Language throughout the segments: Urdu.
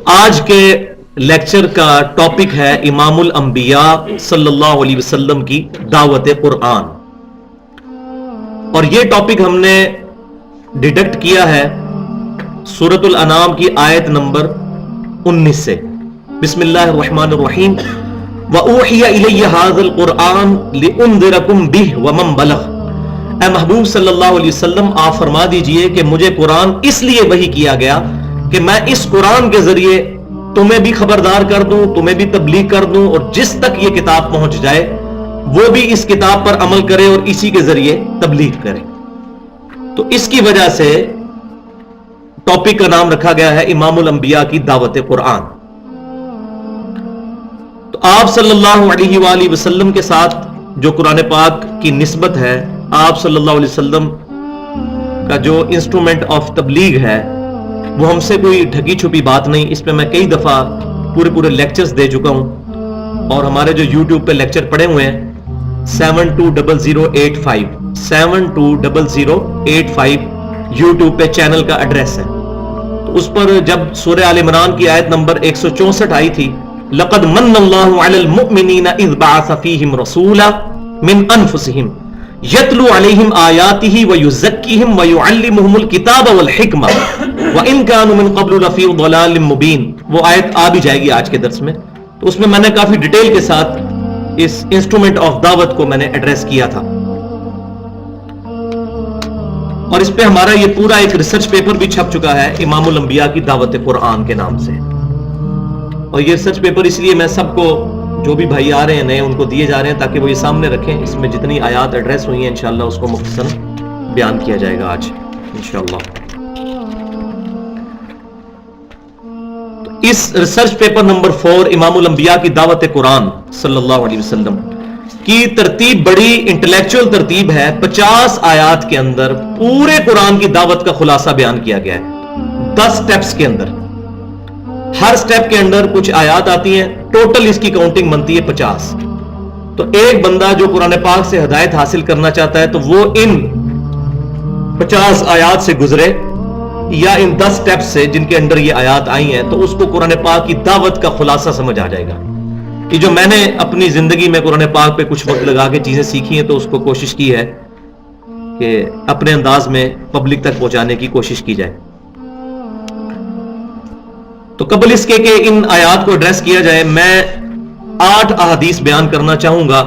آج کے لیکچر کا ٹاپک ہے امام الانبیاء صلی اللہ علیہ وسلم کی دعوت قرآن، اور یہ ٹاپک ہم نے ڈیڈکٹ کیا ہے سورۃ الانعام کی آیت نمبر 19 سے۔ بسم اللہ الرحمن الرحیم وَأُوحِيَ إِلَيَّ هَذَا الْقُرْآنُ لِأُنذِرَكُم بِهِ وَمَن بَلَغَ۔ اے محبوب صلی اللہ علیہ وسلم آپ فرما دیجئے کہ مجھے قرآن اس لیے وحی کیا گیا کہ میں اس قرآن کے ذریعے تمہیں بھی خبردار کر دوں، تمہیں بھی تبلیغ کر دوں، اور جس تک یہ کتاب پہنچ جائے وہ بھی اس کتاب پر عمل کرے اور اسی کے ذریعے تبلیغ کرے۔ تو اس کی وجہ سے ٹاپک کا نام رکھا گیا ہے امام الانبیاء کی دعوت قرآن۔ تو آپ صلی اللہ علیہ وآلہ وسلم کے ساتھ جو قرآن پاک کی نسبت ہے، آپ صلی اللہ علیہ وسلم کا جو انسٹرومنٹ آف تبلیغ ہے، وہ ہم سے کوئی ڈھکی چھپی بات نہیں۔ اس پہ میں کئی دفعہ پورے لیکچرز دے چکا ہوں، اور ہمارے جو یوٹیوب پہ لیکچر پڑے ہوئے ہیں 720085 720085 یوٹیوب پہ چینل کا ایڈریس ہے۔ تو اس پر جب سورہ آل عمران کی آیت نمبر 164 آئی تھی، لقد من اللہ علی المؤمنین اذ بعث فیہم رسولا من انفسہم یتلو علیہم آیاتہ ویزکیہم ویعلمہم الکتاب والحکمہ وَإِن كَانُوا مِن قَبْلُ لَفِي ضَلَالٍ مُبِينٍ۔ وہ آیت آ بھی جائے گی آج کے درس میں۔ تو اس میں نے کافی ڈیٹیل کے ساتھ اس انسٹرومنٹ آف دعوت کو میں نے ایڈریس کیا تھا، اور اس پہ ہمارا یہ پورا ایک ریسرچ پیپر بھی چھپ چکا ہے امام الانبیاء کی دعوت قرآن کے نام سے۔ اور یہ ریسرچ پیپر اس لیے میں سب کو، جو بھی بھائی آ رہے ہیں نئے، ان کو دیے جا رہے ہیں تاکہ وہ یہ سامنے رکھیں۔ اس میں جتنی آیات ایڈریس ہوئی ہیں انشاءاللہ اس کو مختصر بیان کیا جائے گا آج انشاءاللہ۔ اس ریسرچ پیپر نمبر 4 امام الانبیاء کی دعوت قرآن صلی اللہ علیہ وسلم کی ترتیب بڑی انٹلیکچوئل ترتیب ہے۔ 50 آیات کے اندر پورے قرآن کی دعوت کا خلاصہ بیان کیا گیا ہے 10 سٹیپس کے اندر۔ ہر سٹیپ کے اندر کچھ آیات آتی ہیں، ٹوٹل اس کی کاؤنٹنگ بنتی ہے 50۔ تو ایک بندہ جو قرآن پاک سے ہدایت حاصل کرنا چاہتا ہے تو وہ ان 50 آیات سے گزرے، یا ان 10 سٹیپس سے جن کے اندر یہ آیات آئی ہیں، تو اس کو قرآن پاک کی دعوت کا خلاصہ سمجھ آ جائے گا۔ کہ جو میں نے اپنی زندگی میں قرآن پاک پہ کچھ وقت لگا کے چیزیں سیکھی ہیں، تو اس کو کوشش کی ہے کہ اپنے انداز میں پبلک تک پہنچانے کی کوشش کی جائے۔ تو قبل اس کے کہ ان آیات کو ایڈریس کیا جائے، میں 8 احادیث بیان کرنا چاہوں گا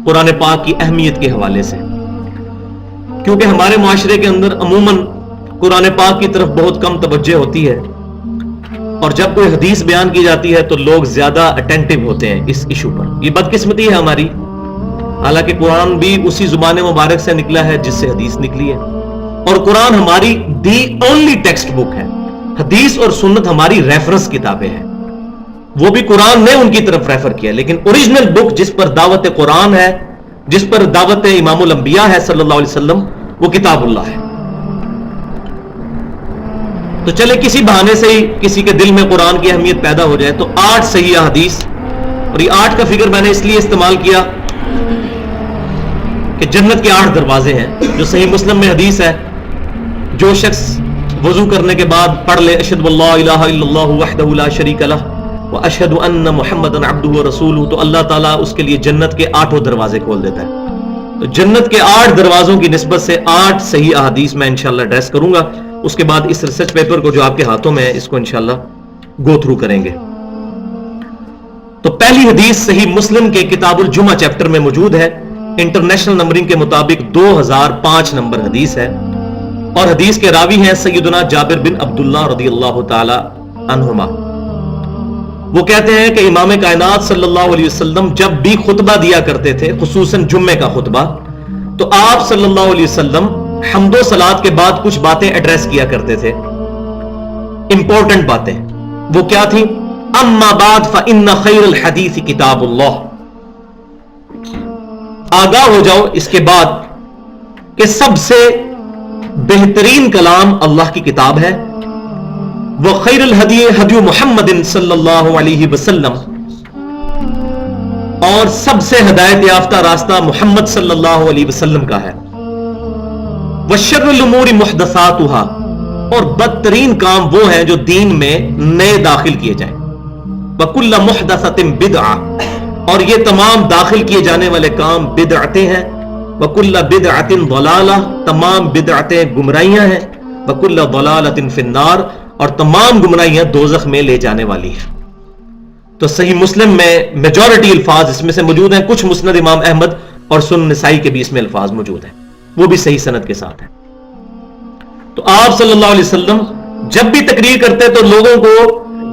قرآن پاک کی اہمیت کے حوالے سے، کیونکہ ہمارے معاشرے کے اندر عموماً قرآن پاک کی طرف بہت کم توجہ ہوتی ہے، اور جب کوئی حدیث بیان کی جاتی ہے تو لوگ زیادہ اٹینٹو ہوتے ہیں اس ایشو پر۔ یہ بدقسمتی ہے ہماری، حالانکہ قرآن بھی اسی زبان مبارک سے نکلا ہے جس سے حدیث نکلی ہے، اور قرآن ہماری دی اونلی ٹیکسٹ بک ہے۔ حدیث اور سنت ہماری ریفرنس کتابیں ہیں، وہ بھی قرآن نے ان کی طرف ریفر کیا، لیکن اوریجنل بک جس پر دعوت قرآن ہے، جس پر دعوت امام الانبیاء ہے صلی اللہ علیہ وسلم، وہ کتاب اللہ ہے۔ تو چلے کسی بہانے سے ہی کسی کے دل میں قرآن کی اہمیت پیدا ہو جائے۔ تو 8 صحیح احادیث، اور یہ 8 کا فگر میں نے اس لیے استعمال کیا کہ جنت کے 8 دروازے ہیں، جو صحیح مسلم میں حدیث ہے، جو شخص وضو کرنے کے بعد پڑھ لے اشہد واللہ الہ الا اللہ وحدہ لا شریک لہ واشہد ان محمدا عبدہ ورسولہ، تو اللہ تعالیٰ اس کے لیے جنت کے 8 دروازے کھول دیتا ہے۔ تو جنت کے 8 دروازوں کی نسبت سے 8 صحیح احادیث میں انشاءاللہ ایڈریس کروں گا۔ اس کے بعد اس ریسرچ پیپر کو جو آپ کے ہاتھوں میں ہے، اس کو انشاءاللہ گو تھرو کریں گے۔ تو پہلی حدیث صحیح مسلم کے کتاب الجمعہ چیپٹر میں موجود ہے، انٹرنیشنل نمبرنگ کے مطابق 2005 نمبر حدیث ہے، اور حدیث کے راوی ہیں سیدنا جابر بن عبداللہ رضی اللہ تعالی عنہما۔ وہ کہتے ہیں کہ امام کائنات صلی اللہ علیہ وسلم جب بھی خطبہ دیا کرتے تھے، خصوصاً جمعے کا خطبہ، تو آپ صلی اللہ علیہ وسلم حمد و صلات کے بعد کچھ باتیں ایڈریس کیا کرتے تھے، امپورٹنٹ باتیں۔ وہ کیا تھی؟ اما بعد فإن خیر الحدیث کتاب اللہ۔ آگاہ ہو جاؤ اس کے بعد کہ سب سے بہترین کلام اللہ کی کتاب ہے، وخیر الہدی ہدی محمد صلی اللہ علیہ وسلم، اور سب سے ہدایت یافتہ راستہ محمد صلی اللہ علیہ وسلم کا ہے، وشر الامور محدثاتها، اور بدترین کام وہ ہیں جو دین میں نئے داخل کیے جائیں. وَكُلَّ مُحْدَثَةٍ بِدْعَةٍ، اور یہ تمام داخل کیے جانے والے کام بدعتیں ہیں. وَكُلَّ بِدْعَةٍ ضَلَالَةٍ، تمام بدعتیں گمراہیاں ہیں. وَكُلَّ ضَلَالَةٍ فِي النَّارِ، اور تمام گمراہیاں دوزخ میں لے جانے والی ہیں. تو صحیح مسلم میں میجورٹی الفاظ اس میں سے موجود ہیں. کچھ مسند امام احمد اور سنن نسائی کے بھی اس میں الفاظ موجود ہیں، وہ بھی صحیح سند کے ساتھ ہیں. تو آپ صلی اللہ علیہ وسلم جب بھی تقریر کرتے تو لوگوں کو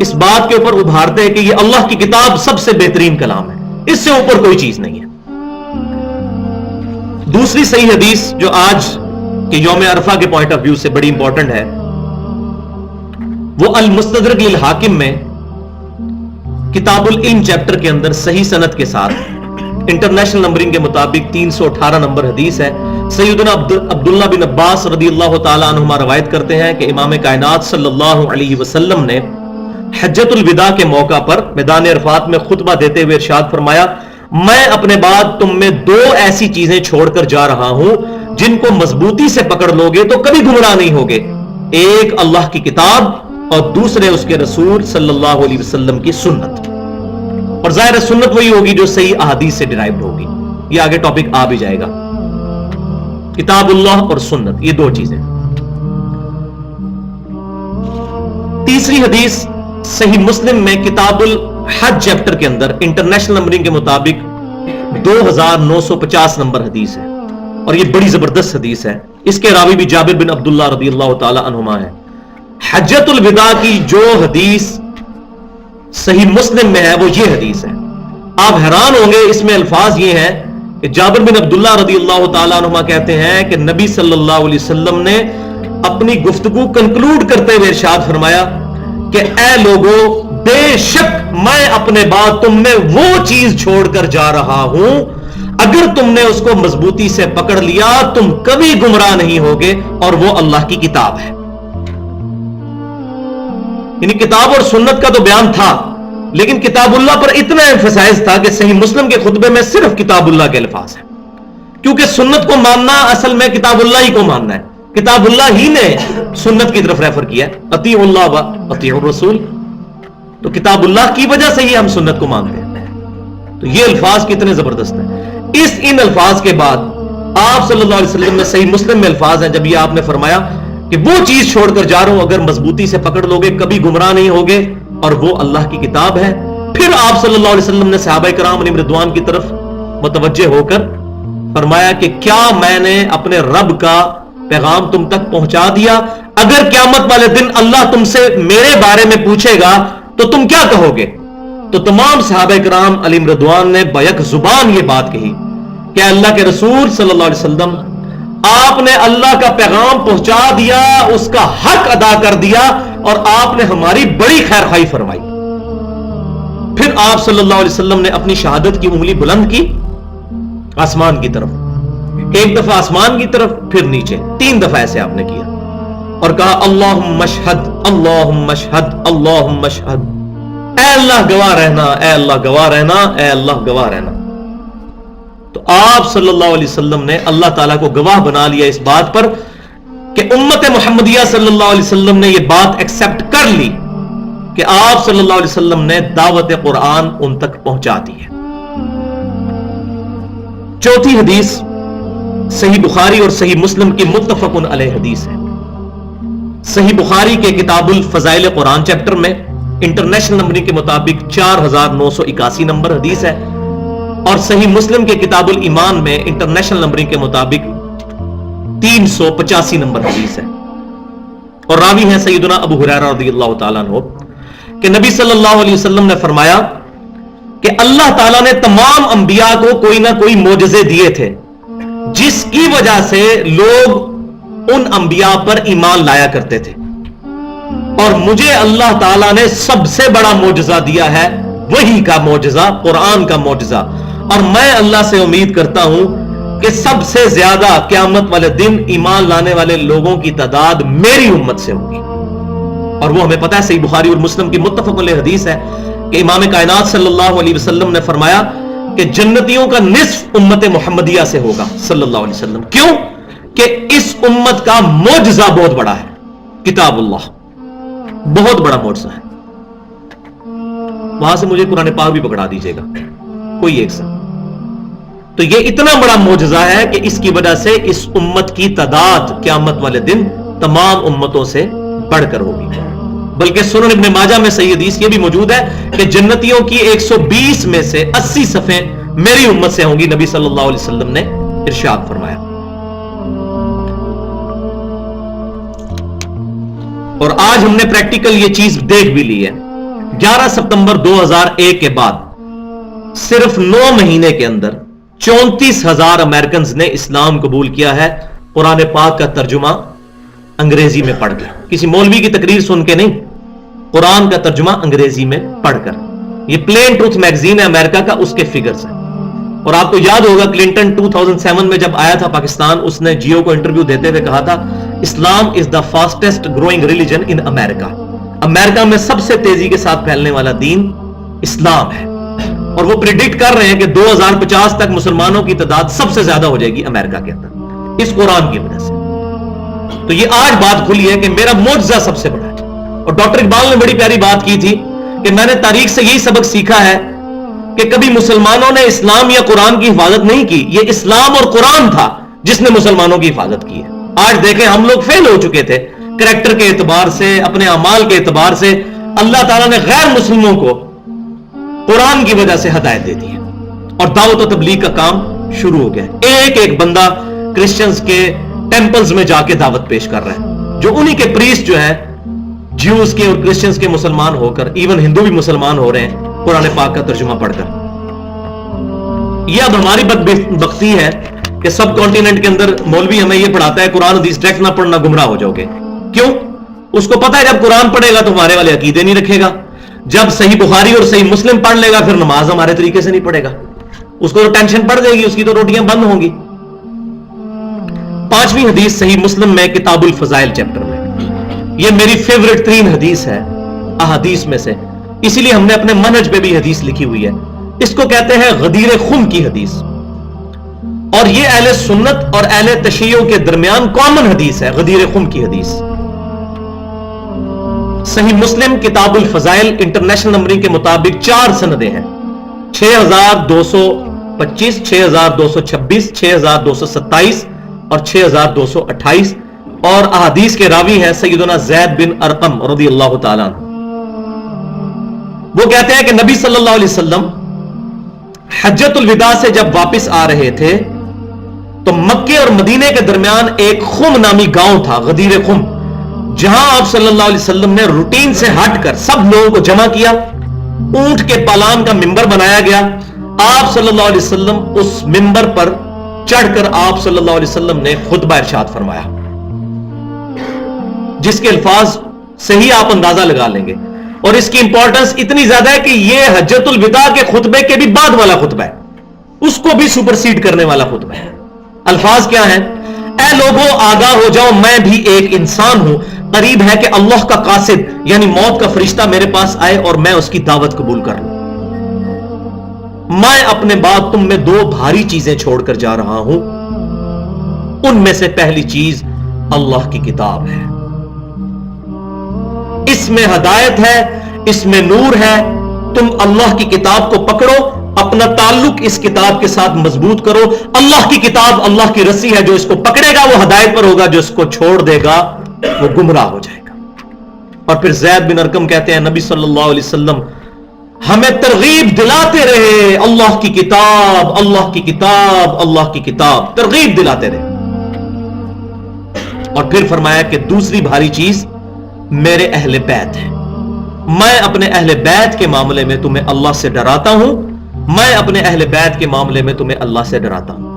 اس بات کے اوپر ابھارتے کہ یہ اللہ کی کتاب سب سے بہترین کلام ہے، اس سے اوپر کوئی چیز نہیں ہے. دوسری صحیح حدیث جو آج کے یوم عرفہ کے پوائنٹ آف ویو سے بڑی امپورٹنٹ ہے، وہ المستدرک للحاکم میں کتاب العلم چیپٹر کے اندر صحیح سند کے ساتھ انٹرنیشنل نمبرنگ کے مطابق 318 نمبر حدیث ہے. سیدنا عبداللہ بن عباس رضی اللہ تعالیٰ عنہما روایت کرتے ہیں کہ امام کائنات صلی اللہ علیہ وسلم نے حجۃ الوداع کے موقع پر میدان عرفات میں خطبہ دیتے ہوئے ارشاد فرمایا، میں اپنے بعد تم میں دو ایسی چیزیں چھوڑ کر جا رہا ہوں جن کو مضبوطی سے پکڑ لوگے تو کبھی گمراہ نہیں ہوگے. ایک اللہ کی کتاب اور دوسرے اس کے رسول صلی اللہ علیہ وسلم کی سنت. اور ظاہر سنت وہی ہوگی جو صحیح احادیث سے ڈرائیوڈ ہوگی. یہ آگے ٹاپک آ بھی جائے گا. کتاب اللہ اور سنت، یہ دو چیزیں. تیسری حدیث صحیح مسلم میں کتاب الحج چیپٹر کے اندر انٹرنیشنل نمبرنگ کے مطابق 2950 نمبر حدیث ہے، اور یہ بڑی زبردست حدیث ہے. اس کے راوی بھی جابر بن عبداللہ رضی اللہ تعالی عنہما ہے. حجۃ الوداع کی جو حدیث صحیح مسلم میں ہے وہ یہ حدیث ہے. آپ حیران ہوں گے، اس میں الفاظ یہ ہیں کہ جابر بن عبداللہ رضی اللہ تعالیٰ عنہما کہتے ہیں کہ نبی صلی اللہ علیہ وسلم نے اپنی گفتگو کنکلوڈ کرتے ہوئے ارشاد فرمایا کہ اے لوگو، بے شک میں اپنے بعد تم میں وہ چیز چھوڑ کر جا رہا ہوں، اگر تم نے اس کو مضبوطی سے پکڑ لیا تم کبھی گمراہ نہیں ہوگے، اور وہ اللہ کی کتاب ہے. یعنی کتاب اور سنت کا تو بیان تھا، لیکن کتاب اللہ پر اتنا ایمفسائز تھا کہ صحیح مسلم کے خطبے میں صرف کتاب اللہ کے الفاظ ہیں، کیونکہ سنت کو ماننا اصل میں کتاب اللہ ہی کو ماننا ہے. کتاب اللہ ہی نے سنت کی طرف ریفر کیا ہے، اطیعوا اللہ و اطیعوا الرسول. تو کتاب اللہ کی وجہ سے ہی ہم سنت کو مانتے ہیں. تو یہ الفاظ کتنے زبردست ہیں. ان الفاظ کے بعد آپ صلی اللہ علیہ وسلم میں صحیح مسلم میں الفاظ ہیں جب یہ آپ نے فرمایا کہ وہ چیز چھوڑ کر جا رہا ہوں، اگر مضبوطی سے پکڑ لوگے کبھی گمراہ نہیں ہوگے، اور وہ اللہ کی کتاب ہے. پھر آپ صلی اللہ علیہ وسلم نے صحابہ کرام علیہم رضوان کی طرف متوجہ ہو کر فرمایا کہ کیا میں نے اپنے رب کا پیغام تم تک پہنچا دیا؟ اگر قیامت والے دن اللہ تم سے میرے بارے میں پوچھے گا تو تم کیا کہو گے؟ تو تمام صحابہ کرام علیہم رضوان نے بیک زبان یہ بات کہی کہ اللہ کے رسول صلی اللہ علیہ وسلم، آپ نے اللہ کا پیغام پہنچا دیا، اس کا حق ادا کر دیا، اور آپ نے ہماری بڑی خیر خواہی فرمائی. پھر آپ صلی اللہ علیہ وسلم نے اپنی شہادت کی انگلی بلند کی آسمان کی طرف، ایک دفعہ آسمان کی طرف، پھر نیچے، 3 دفعہ ایسے آپ نے کیا، اور کہا اللہم اشہد اللہم اشہد اللہم اشہد، اے اللہ گواہ رہنا، اے اللہ گواہ رہنا، اے اللہ گواہ رہنا. تو آپ صلی اللہ علیہ وسلم نے اللہ تعالیٰ کو گواہ بنا لیا اس بات پر کہ امت محمدیہ صلی اللہ علیہ وسلم نے یہ بات ایکسپٹ کر لی کہ آپ صلی اللہ علیہ وسلم نے دعوت قرآن ان تک پہنچا دی ہے. چوتھی حدیث صحیح بخاری اور صحیح مسلم کی متفق علیہ حدیث ہے. صحیح بخاری کے کتاب الفضائل قرآن چیپٹر میں انٹرنیشنل نمبرنگ کے مطابق 4981 نمبر حدیث ہے، اور صحیح مسلم کے کتاب الایمان میں انٹرنیشنل نمبرنگ کے مطابق 385 نمبر حدیث ہے. اور راوی ہیں سیدنا ابو ہریرہ رضی اللہ تعالیٰ عنہ کہ نبی صلی اللہ علیہ وسلم نے فرمایا کہ اللہ تعالیٰ نے تمام انبیاء کو کوئی نہ کوئی معجزے دیے تھے جس کی وجہ سے لوگ ان انبیاء پر ایمان لایا کرتے تھے، اور مجھے اللہ تعالیٰ نے سب سے بڑا معجزہ دیا ہے، وہی کا معجزہ، قرآن کا معجزہ. اور میں اللہ سے امید کرتا ہوں کہ سب سے زیادہ قیامت والے دن ایمان لانے والے لوگوں کی تعداد میری امت سے ہوگی. اور وہ ہمیں پتہ ہے صحیح بخاری اور مسلم کی متفق علیہ حدیث ہے کہ امام کائنات صلی اللہ علیہ وسلم نے فرمایا کہ جنتیوں کا نصف امت محمدیہ سے ہوگا صلی اللہ علیہ وسلم. کیوں؟ کہ اس امت کا معجزہ بہت بڑا ہے. کتاب اللہ، بہت بڑا معجزہ ہے. وہاں سے مجھے قرآن پاک بھی پکڑا دیجیے گا کوئی ایک سا. تو یہ اتنا بڑا معجزہ ہے کہ اس کی وجہ سے اس امت کی تعداد قیامت والے دن تمام امتوں سے بڑھ کر ہوگی. بلکہ سنن ابن ماجہ میں صحیح حدیث یہ بھی موجود ہے کہ جنتیوں کی 120 میں سے 80 صفیں میری امت سے ہوں گی. نبی صلی اللہ علیہ وسلم نے ارشاد فرمایا. اور آج ہم نے پریکٹیکل یہ چیز دیکھ بھی لی ہے. 11 ستمبر 2001 کے بعد صرف 9 مہینے کے اندر 34,000 امریکنز نے اسلام قبول کیا ہے، قرآن پاک کا ترجمہ انگریزی میں پڑھ کر. کسی مولوی کی تقریر سن کے نہیں، قرآن کا ترجمہ انگریزی میں پڑھ کر. یہ پلین ٹروتھ میگزین ہے امریکہ کا، اس کے فگرز ہیں. اور آپ کو یاد ہوگا کلنٹن 2007 میں جب آیا تھا پاکستان، اس نے جیو کو انٹرویو دیتے ہوئے کہا تھا اسلام از دا فاسٹسٹ گروئنگ ریلیجن ان امریکہ. امریکہ میں سب سے تیزی کے ساتھ پھیلنے والا دین اسلام ہے. اور وہ پریڈکٹ کر رہے ہیں کہ 2050 تک مسلمانوں کی تعداد سب سے زیادہ ہو جائے گی امریکہ کے اندر اس قرآن کی وجہ سے. تو یہ آج بات کھلی ہے کہ میرا معجزہ سب سے بڑا ہے. اور ڈاکٹر اقبال نے بڑی پیاری بات کی تھی کہ میں نے تاریخ سے یہی سبق سیکھا ہے کہ کبھی مسلمانوں نے اسلام یا قرآن کی حفاظت نہیں کی، یہ اسلام اور قرآن تھا جس نے مسلمانوں کی حفاظت کی ہے. آج دیکھیں ہم لوگ فیل ہو چکے تھے کریکٹر کے اعتبار سے، اپنے اعمال کے اعتبار سے. اللہ تعالیٰ نے غیر مسلموں کو قرآن کی وجہ سے ہدایت دے دی ہے اور دعوت و تبلیغ کا کام شروع ہو گیا. ایک ایک بندہ کرسچنز کے ٹیمپلز میں جا کے دعوت پیش کر رہا ہے، جو انہی کے پریسٹ جو ہے جیوز کے اور کرسچنز کے مسلمان ہو کر، ایون ہندو بھی مسلمان ہو رہے ہیں قرآن پاک کا ترجمہ پڑھ کر. یہ اب ہماری بدبختی ہے کہ سب کانٹیننٹ کے اندر مولوی ہمیں یہ پڑھاتا ہے قرآن حدیث ڈائریکٹ نہ پڑھنا گمراہ ہو جاؤ گے. کیوں؟ اس کو پتا ہے جب قرآن پڑھے گا تو ہمارے والے عقیدے نہیں رکھے گا، جب صحیح بخاری اور صحیح مسلم پڑھ لے گا پھر نماز ہمارے طریقے سے نہیں پڑھے گا. اس کو تو ٹینشن پڑ جائے گی، اس کی تو روٹیاں بند ہوں گی. 5ویں حدیث صحیح مسلم میں کتاب الفضائل چیپٹر میں، یہ میری فیورٹ 3 حدیث ہے احادیث میں سے، اسی لیے ہم نے اپنے منہج پہ بھی حدیث لکھی ہوئی ہے. اس کو کہتے ہیں غدیر خم کی حدیث، اور یہ اہل سنت اور اہل تشیع کے درمیان کامن حدیث ہے. غدیر خم کی حدیث صحیح مسلم کتاب الفضائل انٹرنیشنل نمبرنگ کے مطابق 4 سندیں ہیں، 6225، 6226، 6227 اور 6228. اور احادیث کے راوی ہیں سیدنا زید بن ارقم رضی اللہ تعالیٰ عنہ. وہ کہتے ہیں کہ نبی صلی اللہ علیہ وسلم حجۃ الوداع سے جب واپس آ رہے تھے تو مکے اور مدینے کے درمیان ایک خم نامی گاؤں تھا، غدیر خم، جہاں آپ صلی اللہ علیہ وسلم نے روٹین سے ہٹ کر سب لوگوں کو جمع کیا. اونٹ کے پالان کا ممبر بنایا گیا. آپ صلی اللہ علیہ وسلم اس ممبر پر چڑھ کر آپ صلی اللہ علیہ وسلم نے خطبہ ارشاد فرمایا، جس کے الفاظ صحیح آپ اندازہ لگا لیں گے. اور اس کی امپورٹنس اتنی زیادہ ہے کہ یہ حجۃ الوداع کے خطبے کے بھی بعد والا خطبہ ہے، اس کو بھی سپرسیڈ کرنے والا خطبہ ہے. الفاظ کیا ہیں؟ اے لوگوں آگاہ ہو جاؤ، میں بھی ایک انسان ہوں، قریب ہے کہ اللہ کا قاصد یعنی موت کا فرشتہ میرے پاس آئے اور میں اس کی دعوت قبول کر لوں. میں اپنے بعد تم میں 2 بھاری چیزیں چھوڑ کر جا رہا ہوں، ان میں سے پہلی چیز اللہ کی کتاب ہے. اس میں ہدایت ہے، اس میں نور ہے. تم اللہ کی کتاب کو پکڑو، اپنا تعلق اس کتاب کے ساتھ مضبوط کرو. اللہ کی کتاب اللہ کی رسی ہے، جو اس کو پکڑے گا وہ ہدایت پر ہوگا، جو اس کو چھوڑ دے گا وہ گمراہ ہو جائے گا. اور پھر زید بن ارقم کہتے ہیں نبی صلی اللہ علیہ وسلم ہمیں ترغیب دلاتے رہے، اللہ کی کتاب، اللہ کی کتاب، اللہ کی کتاب، ترغیب دلاتے رہے. اور پھر فرمایا کہ دوسری بھاری چیز میرے اہل بیت ہے. میں اپنے اہل بیت کے معاملے میں تمہیں اللہ سے ڈراتا ہوں، میں اپنے اہل بیت کے معاملے میں تمہیں اللہ سے ڈراتا ہوں.